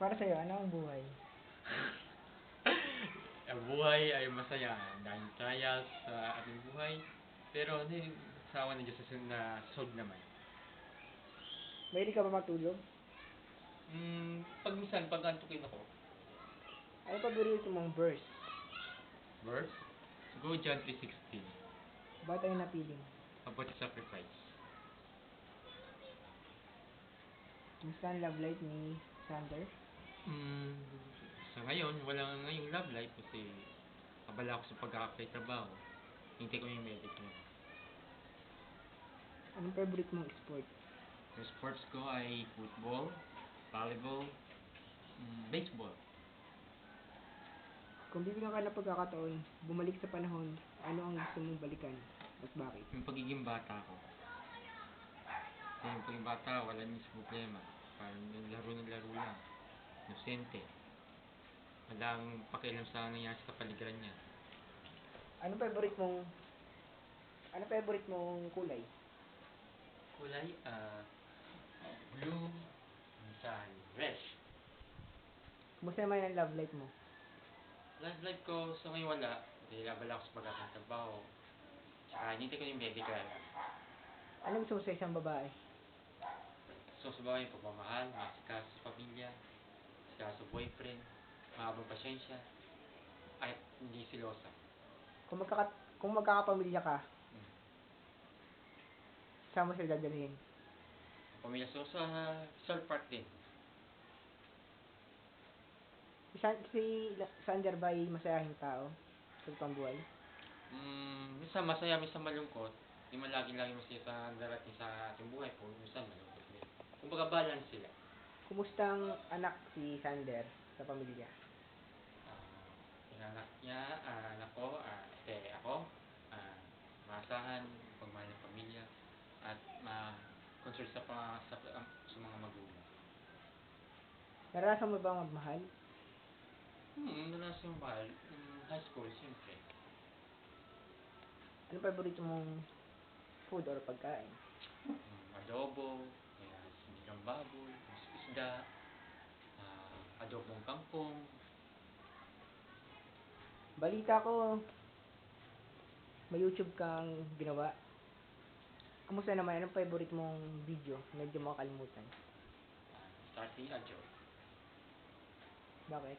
Para sa'yo, ano ang buhay? Ang buhay ay masaya dahil trials sa ating buhay. Pero ano yung sa awan ng Diyos na solve naman. Mahilig ka ba matulog? Pag minsan, pag antukin ako, Ano paborito mong verse? verse, go John 3:16, Bakit tayo napili mo? about the sacrifice. Kumusta ang love life ni Sander? Mm, sa ngayon, wala ngayong love life kasi abala ako sa pag-a-apply trabaho. Hintay ko yung medical. Anong favorite mong sport? Yung sports ko ay football, volleyball, baseball. Kung bibigyan ka ng pagkakataon, bumalik sa panahon, ano ang gusto mong balikan? At bakit? Yung pagiging bata ko. Kasi yung pagiging bata, wala nang problema. Parang yung laro lang. Inosente. Walang pakialam sa nangyayari sa kapaligiran niya. Ano favorite mong kulay? Kulay, blue, minsan red. Kumusta naman ang love life mo? Love life ko, so ngayon wala. Dahil abala ako sa pagkakatrabaho. Tsaka hinintay ko yung medical. Anong gusto mo sa isang babae? So sa bagay, pagmamahal, masikas sa pamilya, masikas sa boyfriend, mahabang pasyensya, at hindi silosa. Kung magkakapamilya ka, Hmm. saan mo sila dadalhin? Pamilya so sa South Park din. Si Sander ba ay masayahing tao sa pambuhay? Minsan masaya, minsan malungkot. Hindi man lagi-lagi masaya sa darating sa ating buhay po, minsan malungkot din. Kumbaga balance sila. Kumusta ang anak si Sander sa pamilya? Yung anak niya, anak ko, ako, maasahan, pagmahal ng pamilya, at ma-concern sa mga magulang. Naranasan mo ba magmahal? Madalas yung mahal, high school, siyempre. Ano paborito mong food or pagkain? Adobo, sinigang baboy, isda, adobong kangkong. Balita ko, may YouTube kang ginawa. Kumusta naman? Anong favorite mong video? Medyo makakalimutan. Starting a joke. Bakit?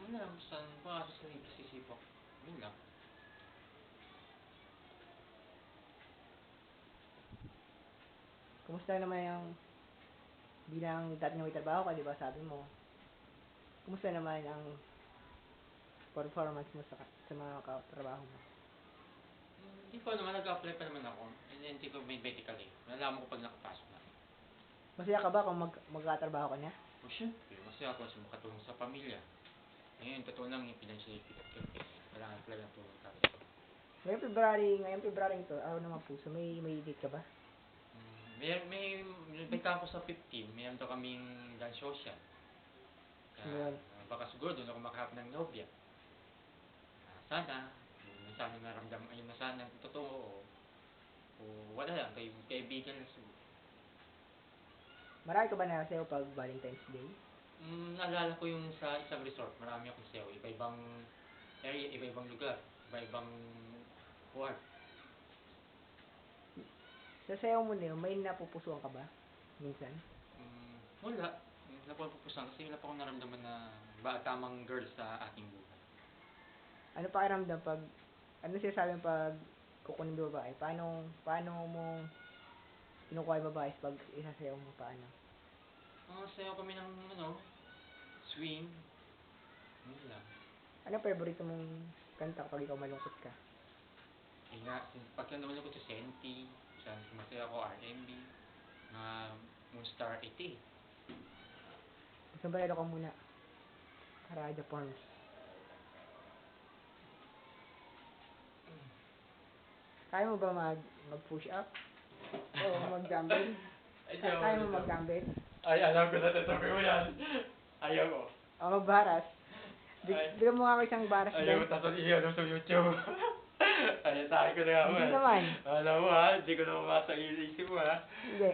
Wala, basta pangasa sa isisipok. Yun lang. Kumusta naman yung bilang dati na may trabaho ka, di ba? Sabi mo. Kumusta naman ang performance mo sa mga katrabaho mo? Hindi pa naman, nag-apply pa naman ako. Hindi ko may medical eh. Nalaman ko pag nakapasok na. Masaya ka ba kung magkatrabaho ka niya? O syempre, masaya ako sa makatulong sa pamilya. Ngayon, totoo lang yung financial effect ko. Kailangan talaga ng tulong tayo. Ngayong February ito, araw ng mga puso, may date ka ba? May benta ako sa 15. Mayroon daw kaming dance social. Ngayon. Baka siguro doon ako makahanap ng nobya. Sana naramdaman ayun na sana totoo o wala lang kayong kaibigan na siguro. Marami ka ba nasayaw pag Valentine's Day? Naalala ko yung sa isang resort, marami akong sayaw. Iba-ibang area, iba-ibang lugar, iba-ibang ward. Sa sayaw mo na yun, may napupusuan ka ba? Minsan? Wala. Napapupusan kasi wala pa akong naramdaman na tamang girl sa aking buhay. Ano pakiramdam pag, ano sinasabi mo pag kukunin mo babae? Paano mo kinukuha yung babae pag isasayaw mo? Paano? Sayaw kami ng swing. Yun lang. Ano favorite mong kanta kapag ikaw malungkot ka? Pag naman ako sa Senti, masaya ako R&B, Moonstar 80. Sombrero ka muna. Karaja Forms. Kaya mo ba mag-push up? O mag-dumbbell? Kaya mo mag-dumbbell? Ay, alam ko na tatabi mo yan. Ayaw ko. O magbaras? Bigyan mo nga ako isang baras Ayaw dyan. ko tapos iyan sa YouTube. Ay, tayo ko na nga mo. Hindi naman. Alam mo hindi ko na umasa isip mo Hindi.